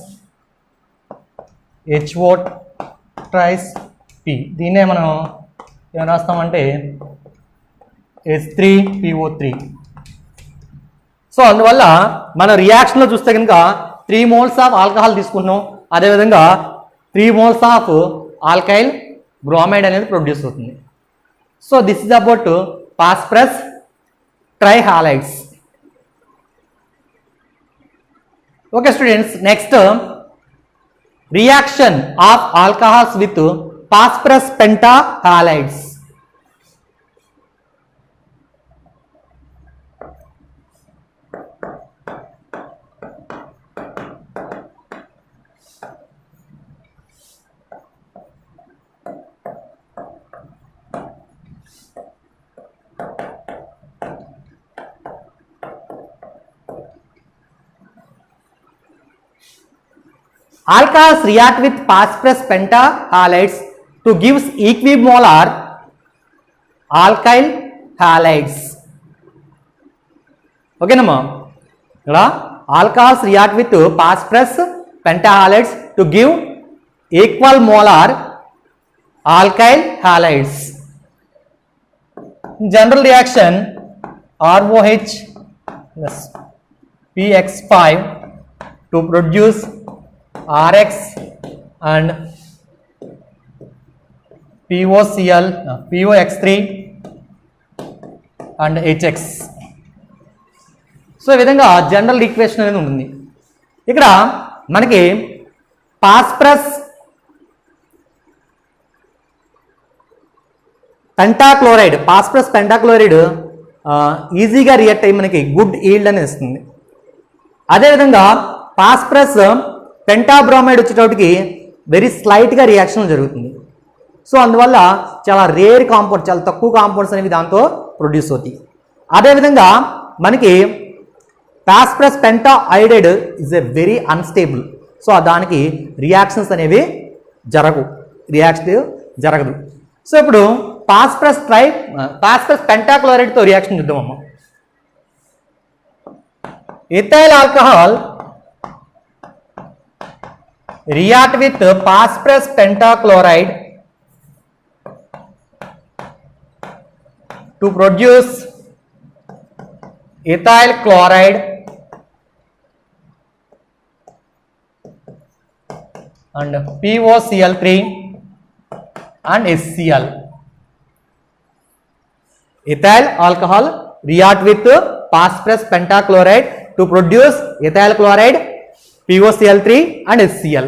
HO thrice P. దీన్నే మనం ఏం రాస్తామంటే S3PO3. So అందువల్ల మన రియాక్షన్లో చూస్తే కనుక 3 moles ఆఫ్ ఆల్కహాల్ తీసుకుంటున్నాం, అదేవిధంగా 3 moles ఆఫ్ ఆల్కైల్ బ్రోమైడ్ అనేది ప్రొడ్యూస్ అవుతుంది. So this is about phosphorus trihalides. Okay students, next reaction of alcohols with phosphorus pentahalides. Alcohols react with phosphorus pentahalides to gives equimolar alkyl halides. ఓకేనమ్మా, ఇక్కడ alcohols react with phosphorus pentahalides to give equal molar alkyl halides. General reaction ROH plus PX5 to produce RX and POCl, POX3 and HX. So ఈ విధంగా general equation అనేది ఉంటుంది. ఇక్కడ మనకి phosphorus pentachloride ఈజీగా react అయ్యి మనకి గుడ్ ఈల్డ్ అనేది ఇస్తుంది. అదేవిధంగా ఫాస్ఫరస్ పెంటాబ్రోమైడ్ వచ్చేటప్పటికి వెరీ స్లైట్గా రియాక్షన్ జరుగుతుంది. సో అందువల్ల చాలా రేర్ కాంపౌండ్, చాలా తక్కువ కాంపౌండ్స్ అనేవి దాంతో ప్రొడ్యూస్ అవుతాయి. అదేవిధంగా మనకి phosphorus pentaiodide is a very unstable. So దానికి రియాక్షన్స్ అనేవి జరగదు. సో ఇప్పుడు ఫాస్ఫరస్ పెంటాక్లోరైడ్తో రియాక్షన్ చూద్దామమ్మా. Ethyl alcohol react with phosphorus pentachloride to produce ethyl chloride and POCl3 and HCl. Ethyl alcohol react with phosphorus pentachloride to produce ethyl chloride, POCl3 and HCl.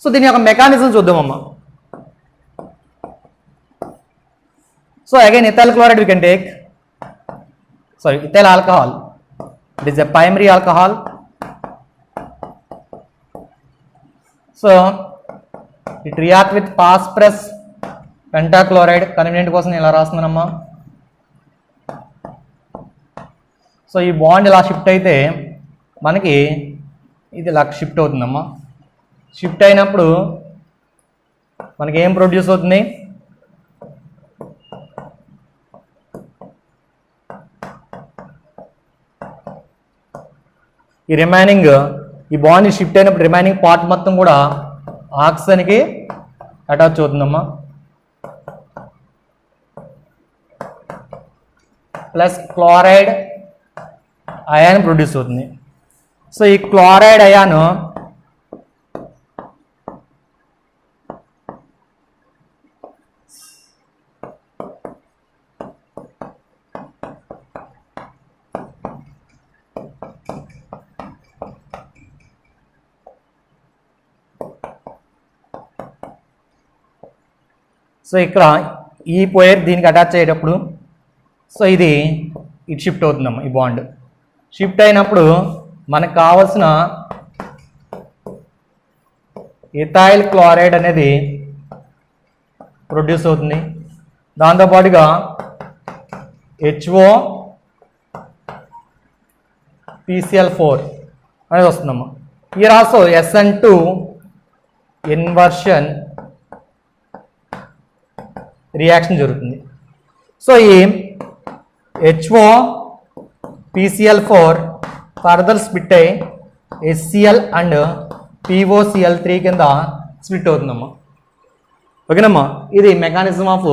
So దీని యొక్క mechanism చూద్దామమ్మా. So again ethyl chloride we can take, sorry, ethyl alcohol. It is a primary alcohol. So it react with phosphorus pentachloride. Convenient కోసం ఇలా రాస్తున్నానమ్మా. So ఈ bond ఇలా shift అయితే మనకి ఇది ఇలా షిఫ్ట్ అవుతుందమ్మా. షిఫ్ట్ అయినప్పుడు మనకి ఏం ప్రొడ్యూస్ అవుతుంది? ఈ రిమైనింగ్ ఈ బాండ్ షిఫ్ట్ అయినప్పుడు రిమైనింగ్ పార్ట్ మొత్తం కూడా ఆక్సిజన్కి అటాచ్ అవుతుందమ్మా. ప్లస్ క్లోరైడ్ అయాన్ ప్రొడ్యూస్ అవుతుంది. సో ఈ క్లోరైడ్ అయాను సో ఇక్కడ ఈ పోయర్ దీనికి అటాచ్ అయ్యేటప్పుడు సో ఇది ఇటు షిఫ్ట్ అవుతుందమ్మా. ఈ బాండ్ షిఫ్ట్ అయినప్పుడు మనకు కావాల్సిన ఇథైల్ క్లోరైడ్ అనేది ప్రొడ్యూస్ అవుతుంది. దాంతోపాటుగా HO PCl4 అనేది వస్తుందమ్మా. ఈ రాసో SN2 ఇన్వర్షన్ రియాక్షన్ జరుగుతుంది. సో ఈ HO PCl4 ఫర్దర్ స్ప్లిట్ అయ్యి HCl అండ్ POCl3 కింద స్ప్లిట్ అవుతుందమ్మా. ఓకేనమ్మా, ఇది mechanism of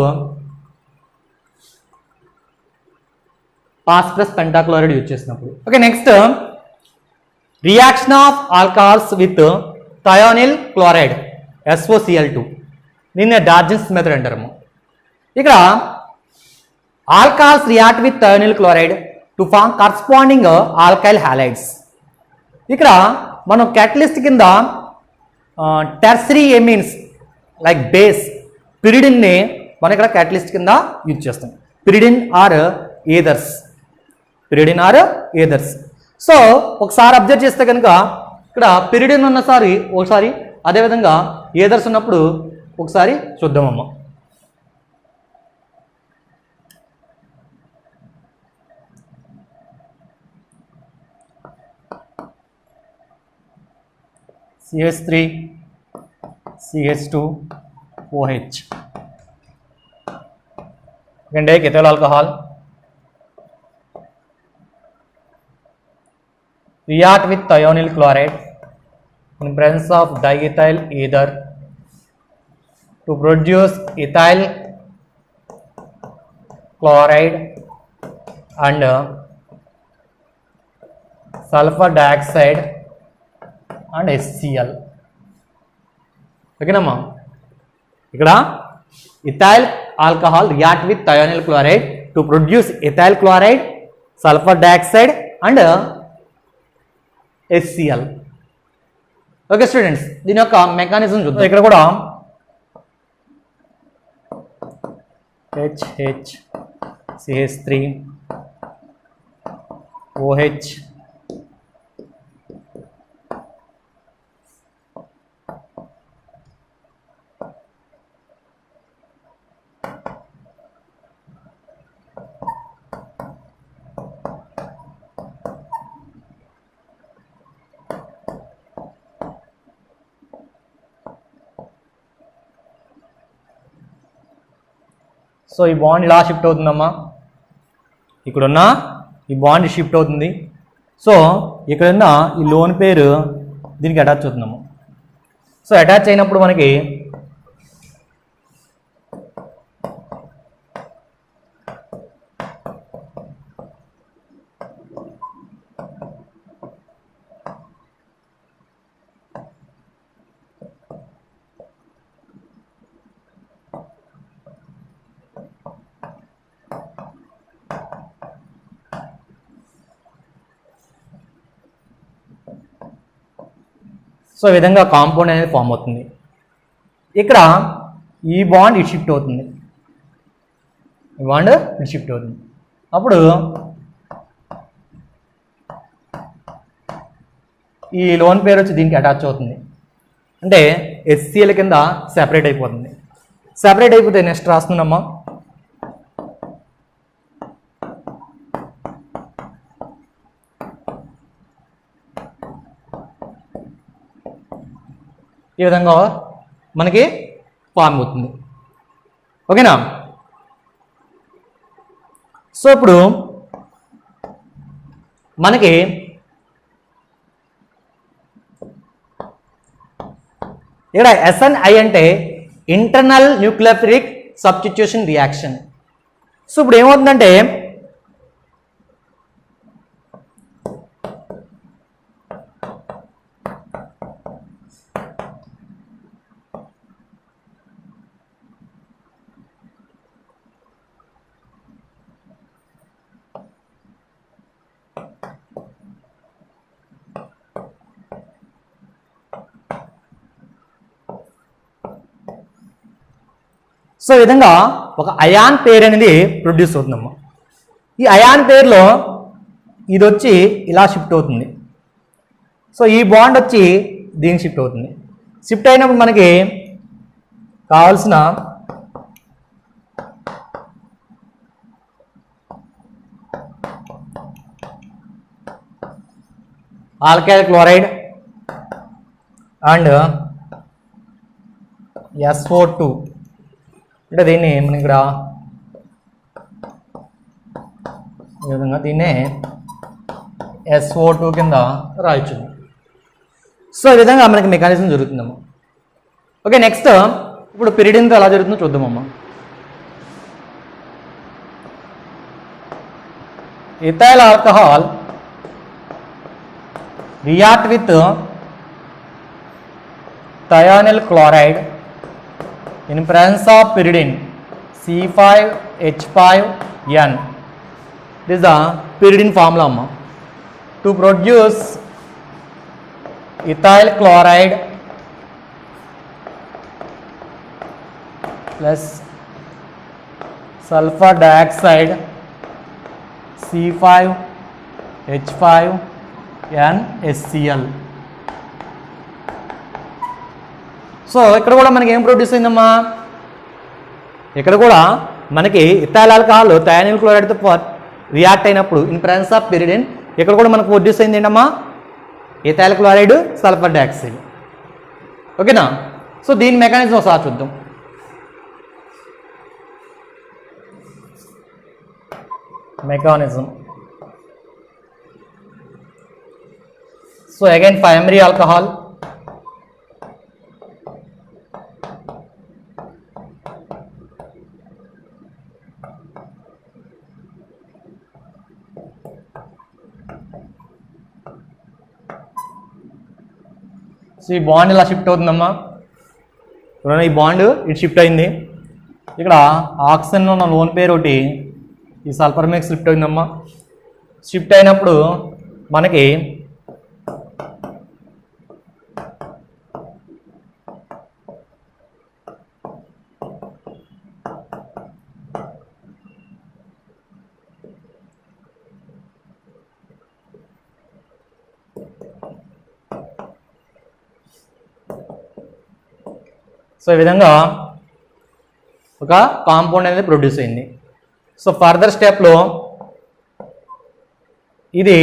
phosphorus pentachloride use చేసినప్పుడు. Okay, next reaction of alcohols with thionyl chloride SOCl2. దీన్ని డార్జన్స్ మెథడ్ అంటారమ్మా. ఇక్కడ alcohols react with thionyl chloride to form corresponding alkyl halides. ఇక్కడ మనం క్యాటలిస్ట్ కింద టెర్సరీ ఎమిన్స్ లైక్ బేస్ పిరిడిన్ని మనం ఇక్కడ క్యాటలిస్ట్ కింద యూజ్ చేస్తాం. Pyridine or others, pyridine or others. So ఒకసారి అబ్జర్వ్ చేస్తే కనుక ఇక్కడ పిరిడిన్ ఉన్నసారి ఒకసారి, అదేవిధంగా ఏదర్స్ ఉన్నప్పుడు ఒకసారి చూద్దామమ్మా. CH3 CH2 OH. You can take ethyl alcohol, react with thionyl chloride in presence of diethyl ether to produce ethyl chloride and sulfur dioxide and HCl. ఓకేనమ్మా, ఇక్కడ ethyl alcohol react with thionyl chloride to produce ethyl chloride, sulphur dioxide and HCl. Okay students, దీని యొక్క mechanism చూద్దాం. ఇక్కడ కూడా HH CH3 OH so ఈ bond ఇలా shift అవుతుందమ్మా. ఇక్కడున్న ఈ బాండ్ షిఫ్ట్ అవుతుంది. సో ఇక్కడున్న ఈ లోన్ పేరు దీనికి అటాచ్ అవుతుందమ్మా. సో అటాచ్ అయినప్పుడు మనకి సో ఈ విధంగా కాంపౌండ్ అనేది ఫామ్ అవుతుంది. ఇక్కడ ఈ బాండ్ ఇటు షిఫ్ట్ అవుతుంది. ఈ బాండ్ ఇటు షిఫ్ట్ అవుతుంది. అప్పుడు ఈ లోన్ పేరు వచ్చి దీనికి అటాచ్ అవుతుంది, అంటే HCl కింద సెపరేట్ అయిపోతుంది. సెపరేట్ అయిపోతే నెక్స్ట్ రాస్తున్నామా, ఈ విధంగా మనకి ఫామ్ అవుతుంది. ఓకేనా. సో ఇప్పుడు మనకి ఇక్కడ SNI అంటే internal nucleophilic substitution reaction. So ఇప్పుడు ఏమవుతుందంటే సో ఈ విధంగా ఒక అయాన్ పేర్ అనేది ప్రొడ్యూస్ అవుతుందమ్మా. ఈ అయాన్ పేర్లో ఇది వచ్చి ఇలా షిఫ్ట్ అవుతుంది. సో ఈ బాండ్ వచ్చి దీనికి షిఫ్ట్ అవుతుంది. షిఫ్ట్ అయినప్పుడు మనకి కావాల్సిన ఆల్కైల్ క్లోరైడ్ అండ్ SO2, అంటే దీన్ని మనం ఇక్కడ ఈ విధంగా దీన్నే SO2 కింద రాయొచ్చు. సో ఈ విధంగా మనకి మెకానిజం జరుగుతుందమ్మా. ఓకే, నెక్స్ట్ ఇప్పుడు పిరిడిన్తో ఎలా జరుగుతుందో చూద్దామమ్మా. Ethyl alcohol react with thionyl chloride in presence of pyridine C5H5N. This is the pyridine formula amma. To produce ethyl chloride plus sulfur dioxide C5H5NaCl. So ఇక్కడ కూడా మనకి ఏం ప్రొడ్యూస్ అయిందమ్మా, ఇక్కడ కూడా మనకి ఇథైల్ ఆల్కహాల్ థయానిల్ క్లోరైడ్తో రియాక్ట్ అయినప్పుడు ఇన్ ప్రెసెన్స్ ఆఫ్ పిరిడిన్ ఇక్కడ కూడా మనకు ప్రొడ్యూస్ అయింది ఏంటమ్మా, ఇథైల్ క్లోరైడ్ సల్ఫర్ డయాక్సైడ్. ఓకేనా. సో దీని మెకానిజం ఒకసారి చూద్దాం. Mechanism. So again primary alcohol so ఈ బాండ్ ఇలా షిఫ్ట్ అవుతుందమ్మా. ఈ బాండ్ ఇటు షిఫ్ట్ అయింది. ఇక్కడ ఆక్సిజన్లో ఉన్న లోన్ పేరు ఒకటి ఈ సల్ఫర్ మీద షిఫ్ట్ అయిందమ్మా. షిఫ్ట్ అయినప్పుడు మనకి సో ఈ విధంగా ఒక కాంపౌండ్ అనేది ప్రొడ్యూస్ అయింది. సో ఫర్దర్ స్టెప్లో ఇది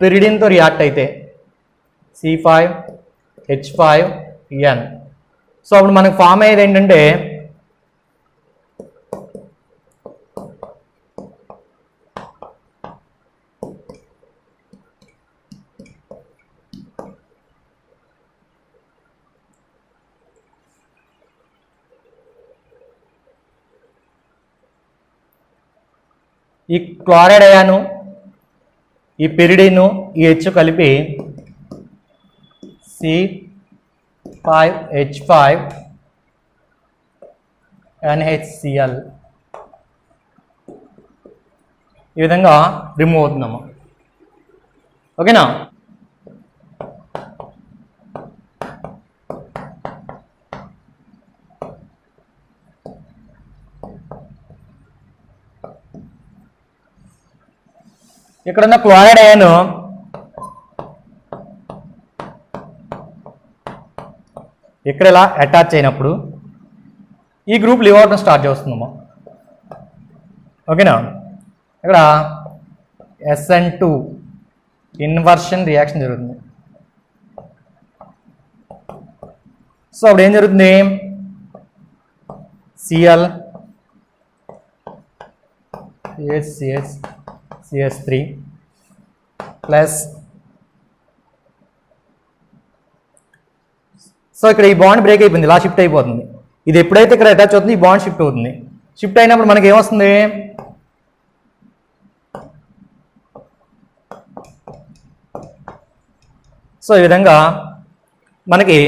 పిరిడిన్తో రియాక్ట్ అయితే C5H5N. సో అప్పుడు మనకు ఫామ్ అయ్యేది ఏంటంటే ఈ క్లోరైడ్ అయాను ఈ పిరిడిను ఈ హెచ్ కలిపి C5H5NaCl ఈ విధంగా రిమూవ్ అవుతుందమ్మా. ఓకేనా. ఇక్కడున్న క్లోరైడ్ అయాన్ ఇక్కడ ఇలా అటాచ్ అయినప్పుడు ఈ గ్రూప్ లీవ్ అవడం స్టార్ట్ చేస్తుందమ్మా. ఓకేనా, ఇక్కడ SN2 ఇన్వర్షన్ రియాక్షన్ జరుగుతుంది. సో అప్పుడు ఏం జరుగుతుంది, Cl CH3 ప్లస్, సో ఇక్కడ ఈ బాండ్ బ్రేక్ అయిపోయింది, ఇలా షిఫ్ట్ అయిపోతుంది. ఇది ఎప్పుడైతే ఇక్కడ అటాచ్ అవుతుంది ఈ బాండ్ షిఫ్ట్ అవుతుంది. షిఫ్ట్ అయినప్పుడు మనకి ఏమొస్తుంది, సో ఈ విధంగా మనకి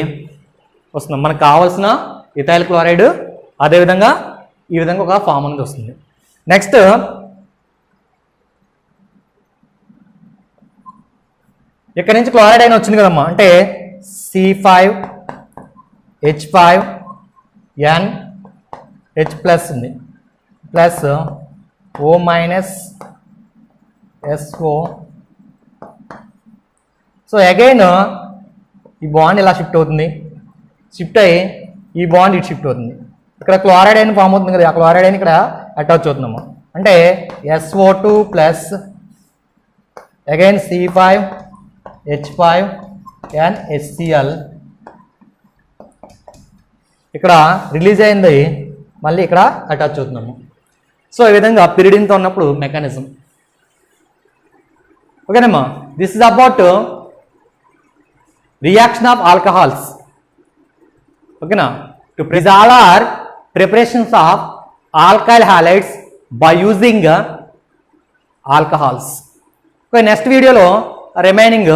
వస్తుంది. మనకు కావాల్సిన ఇథైల్ క్లోరైడ్ అదేవిధంగా ఈ విధంగా ఒక ఫామ్ అనేది వస్తుంది. నెక్స్ట్ ఇక్కడ నుంచి క్లోరైడ్ అయినా వచ్చింది కదమ్మా, అంటే C5H5NH ప్లస్ ఉంది, plus O minus SO. So again ఈ బాండ్ ఇలా షిఫ్ట్ అవుతుంది, షిఫ్ట్ అయ్యి ఈ బాండ్ ఇటు షిఫ్ట్ అవుతుంది. ఇక్కడ క్లోరైడ్ అయిన ఫామ్ అవుతుంది కదా, ఆ క్లోరైడ్ అయిన ఇక్కడ అటాచ్ అవుతుందమ్మా. అంటే SO2 ప్లస్ అగైన్ C5H5NHCl ఇక్కడ రిలీజ్ అయింది, మళ్ళీ ఇక్కడ అటాచ్ అవుతున్నాము. సో ఈ విధంగా పిరిడిన్తో ఉన్నప్పుడు మెకానిజం. ఓకేనమ్మా, this is about reaction of alcohols. ఓకేనా, these all are preparations of alkyl halides by using alcohols. Okay, next వీడియోలో రిమైనింగ్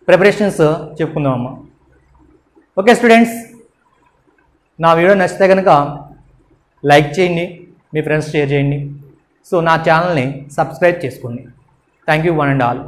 ప్రిపరేషన్స్ చెప్పుకుందామమ్మా. ఓకే స్టూడెంట్స్, నా వీడియో నచ్చితే కనుక లైక్ చేయండి, మీ ఫ్రెండ్స్ షేర్ చేయండి. సో నా ఛానల్ని సబ్స్క్రైబ్ చేసుకోండి. Thank you one and all.